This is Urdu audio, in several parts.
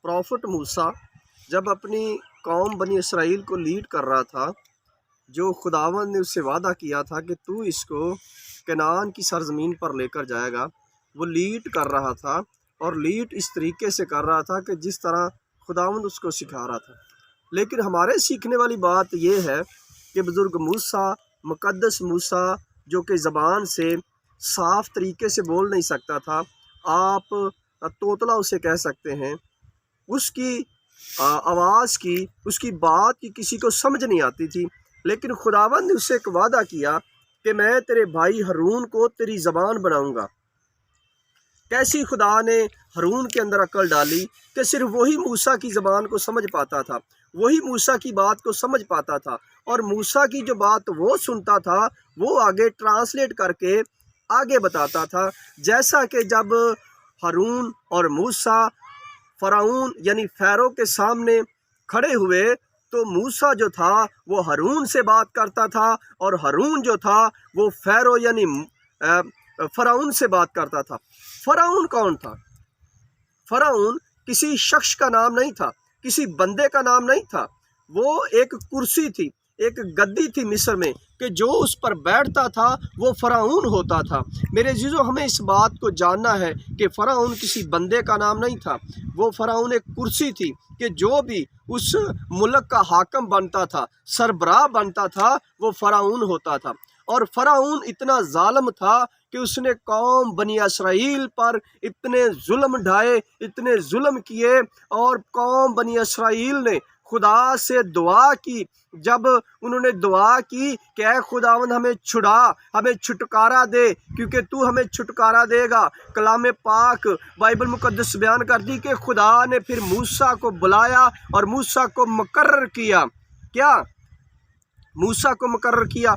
پروفٹ موسیٰ جب اپنی قوم بنی اسرائیل کو لیڈ کر رہا تھا، جو خداوند نے اس سے وعدہ کیا تھا کہ تو اس کو کنعان کی سرزمین پر لے کر جائے گا، وہ لیڈ کر رہا تھا اور لیڈ اس طریقے سے کر رہا تھا کہ جس طرح خداوند اس کو سکھا رہا تھا۔ لیکن ہمارے سیکھنے والی بات یہ ہے کہ بزرگ موسیٰ، مقدس موسیٰ، جو کہ زبان سے صاف طریقے سے بول نہیں سکتا تھا، آپ توتلا اسے کہہ سکتے ہیں، اس کی آواز کی، اس کی بات کی کسی کو سمجھ نہیں آتی تھی، لیکن خداوند نے اسے ایک وعدہ کیا کہ میں تیرے بھائی ہارون کو تیری زبان بناؤں گا۔ کیسی خدا نے ہارون کے اندر عقل ڈالی کہ صرف وہی موسیٰ کی زبان کو سمجھ پاتا تھا، وہی موسیٰ کی بات کو سمجھ پاتا تھا، اور موسیٰ کی جو بات وہ سنتا تھا وہ آگے ٹرانسلیٹ کر کے آگے بتاتا تھا۔ جیسا کہ جب ہارون اور موسیٰ فرعون یعنی فیرو کے سامنے کھڑے ہوئے تو موسیٰ جو تھا وہ ہارون سے بات کرتا تھا، اور ہارون جو تھا وہ فیرو یعنی فرعون سے بات کرتا تھا۔ فرعون کون تھا؟ فرعون کسی شخص کا نام نہیں تھا، کسی بندے کا نام نہیں تھا، وہ ایک کرسی تھی، ایک گدی تھی مصر میں کہ جو اس پر بیٹھتا تھا وہ فرعون ہوتا تھا۔ میرے عزیزو، ہمیں اس بات کو جاننا ہے کہ فرعون کسی بندے کا نام نہیں تھا، وہ فرعون ایک کرسی تھی کہ جو بھی اس ملک کا حاکم بنتا تھا، سربراہ بنتا تھا، وہ فرعون ہوتا تھا۔ اور فرعون اتنا ظالم تھا کہ اس نے قوم بنی اسرائیل پر اتنے ظلم ڈھائے، اتنے ظلم کیے، اور قوم بنی اسرائیل نے خدا سے دعا کی۔ جب انہوں نے دعا کی کہ اے خداوند ہمیں چھڑا، ہمیں چھٹکارا دے، کیونکہ تو ہمیں چھٹکارا دے گا، کلام پاک بائبل مقدس بیان کرتی کہ خدا نے پھر موسیٰ کو بلایا اور موسیٰ کو مقرر کیا۔ کیا موسیٰ کو مقرر کیا؟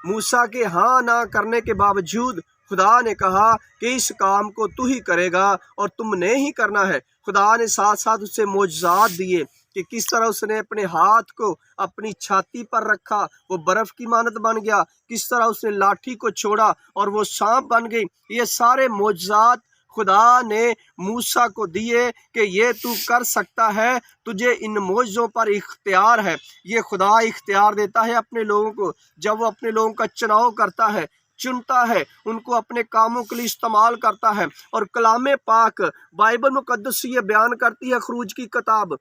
موسیٰ کے ہاں نہ کرنے کے باوجود خدا نے کہا کہ اس کام کو تو ہی کرے گا اور تم نے ہی کرنا ہے۔ خدا نے ساتھ ساتھ اسے معجزات دیے کہ کس طرح اس نے اپنے ہاتھ کو اپنی چھاتی پر رکھا، وہ برف کی مانند بن گیا، کس طرح اس نے لاٹھی کو چھوڑا اور وہ سانپ بن گئی۔ یہ سارے معجزات خدا نے موسیٰ کو دیے کہ یہ تو کر سکتا ہے، تجھے ان معجزوں پر اختیار ہے۔ یہ خدا اختیار دیتا ہے اپنے لوگوں کو جب وہ اپنے لوگوں کا چناؤ کرتا ہے، چنتا ہے، ان کو اپنے کاموں کے لیے استعمال کرتا ہے۔ اور کلام پاک بائبل مقدس یہ بیان کرتی ہے، خروج کی کتاب،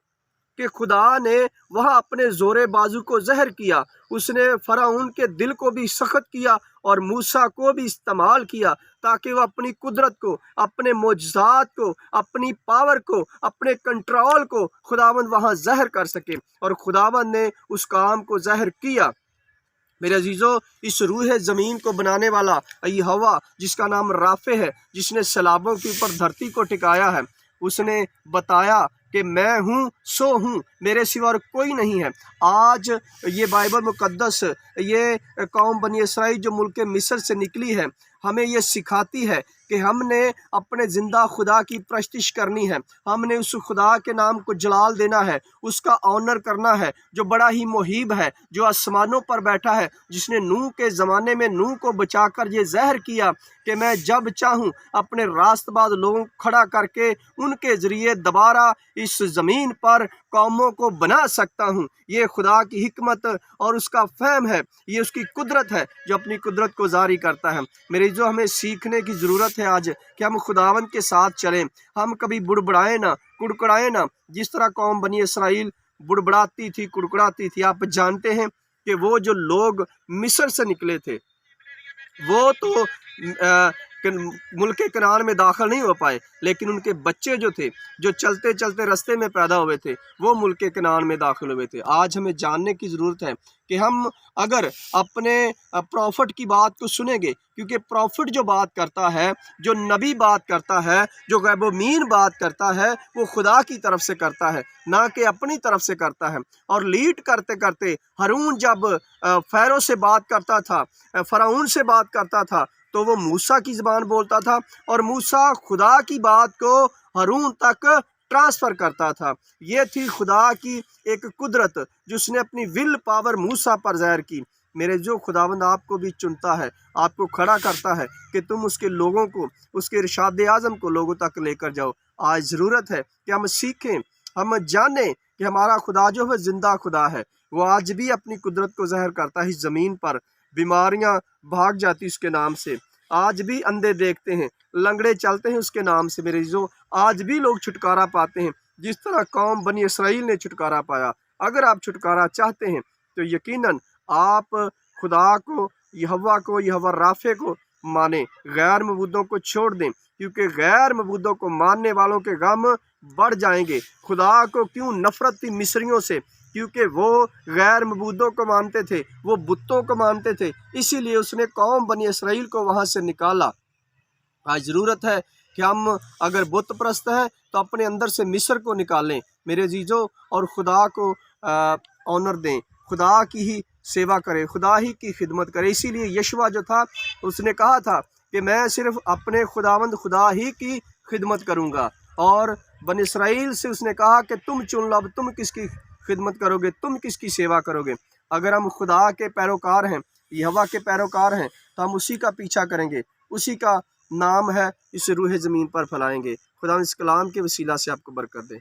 کہ خدا نے وہاں اپنے زور بازو کو ظاہر کیا، اس نے فرعون کے دل کو بھی سخت کیا اور موسیٰ کو بھی استعمال کیا تاکہ وہ اپنی قدرت کو، اپنے معجزات کو، اپنی پاور کو، اپنے کنٹرول کو خداوند وہاں ظاہر کر سکے، اور خداوند نے اس کام کو ظاہر کیا۔ میرے عزیزو، اس روح زمین کو بنانے والا یہوہ، جس کا نام رافع ہے، جس نے سیلابوں کے اوپر دھرتی کو ٹکایا ہے، اس نے بتایا کہ میں ہوں سو ہوں، میرے سوا اور کوئی نہیں ہے۔ آج یہ بائبل مقدس، یہ قوم بنی اسرائیل جو ملک مصر سے نکلی ہے، ہمیں یہ سکھاتی ہے کہ ہم نے اپنے زندہ خدا کی پرستش کرنی ہے، ہم نے اس خدا کے نام کو جلال دینا ہے، اس کا آنر کرنا ہے، جو بڑا ہی محیب ہے، جو آسمانوں پر بیٹھا ہے، جس نے نوح کے زمانے میں نوح کو بچا کر یہ ظاہر کیا کہ میں جب چاہوں اپنے راست باز لوگوں کو کھڑا کر کے ان کے ذریعے دوبارہ اس زمین پر قوموں کو بنا سکتا ہوں۔ یہ خدا کی حکمت اور اس کا فہم ہے، یہ اس کی قدرت ہے جو اپنی قدرت کو جاری کرتا ہے۔ میرے جو ہمیں سیکھنے کی ضرورت ہے آج کہ ہم خداوند کے ساتھ چلیں، ہم کبھی بڑبڑائیں نہ، کڑکڑائیں نہ، جس طرح قوم بنی اسرائیل بڑبڑاتی تھی، کڑکڑاتی تھی۔ آپ جانتے ہیں کہ وہ جو لوگ مصر سے نکلے تھے وہ تو ملک کنعان میں داخل نہیں ہو پائے، لیکن ان کے بچے جو تھے، جو چلتے چلتے رستے میں پیدا ہوئے تھے، وہ ملک کنعان میں داخل ہوئے تھے۔ آج ہمیں جاننے کی ضرورت ہے کہ ہم اگر اپنے پروفٹ کی بات کو سنیں گے، کیونکہ پروفٹ جو بات کرتا ہے، جو نبی بات کرتا ہے، جو غیب مین بات کرتا ہے، وہ خدا کی طرف سے کرتا ہے، نہ کہ اپنی طرف سے کرتا ہے۔ اور لیڈ کرتے کرتے ہارون جب فیرو سے بات کرتا تھا، فرعون سے بات کرتا تھا، تو وہ موسیٰ کی زبان بولتا تھا، اور موسیٰ خدا کی بات کو ہارون تک ٹرانسفر کرتا تھا۔ یہ تھی خدا کی ایک قدرت جو اس نے اپنی ول پاور موسیٰ پر ظاہر کی۔ میرے جو خداوند آپ کو بھی چنتا ہے، آپ کو کھڑا کرتا ہے کہ تم اس کے لوگوں کو، اس کے ارشاد اعظم کو لوگوں تک لے کر جاؤ۔ آج ضرورت ہے کہ ہم سیکھیں ہم جانیں کہ ہمارا خدا جو ہے زندہ خدا ہے، وہ آج بھی اپنی قدرت کو ظاہر کرتا ہے اس زمین پر، بیماریاں بھاگ جاتی اس کے نام سے، آج بھی اندھے دیکھتے ہیں، لنگڑے چلتے ہیں اس کے نام سے میرے عزیزو، آج بھی لوگ چھٹکارا پاتے ہیں جس طرح قوم بنی اسرائیل نے چھٹکارا پایا۔ اگر آپ چھٹکارا چاہتے ہیں تو یقیناً آپ خدا کو، یہوہ رافع کو مانیں، غیر معبودوں کو چھوڑ دیں، کیونکہ غیر معبودوں کو ماننے والوں کے غم بڑھ جائیں گے۔ خدا کو کیوں نفرت تھی مصریوں سے؟ کیونکہ وہ غیر معبودوں کو مانتے تھے، وہ بتوں کو مانتے تھے، اسی لیے اس نے قوم بنی اسرائیل کو وہاں سے نکالا۔ آج ضرورت ہے کہ ہم اگر بت پرست ہیں تو اپنے اندر سے مصر کو نکالیں میرے عزیزو، اور خدا کو آنر دیں، خدا کی ہی سیوا کریں، خدا ہی کی خدمت کریں۔ اسی لیے یشوع جو تھا اس نے کہا تھا کہ میں صرف اپنے خداوند خدا ہی کی خدمت کروں گا، اور بنی اسرائیل سے اس نے کہا کہ تم چن لو اب تم کس کی خدمت کرو گے، تم کس کی سیوا کرو گے۔ اگر ہم خدا کے پیروکار ہیں، یہوہ کے پیروکار ہیں، تو ہم اسی کا پیچھا کریں گے، اسی کا نام ہے، اس روح زمین پر پھیلائیں گے۔ خدا اس کلام کے وسیلہ سے آپ کو برکت دے۔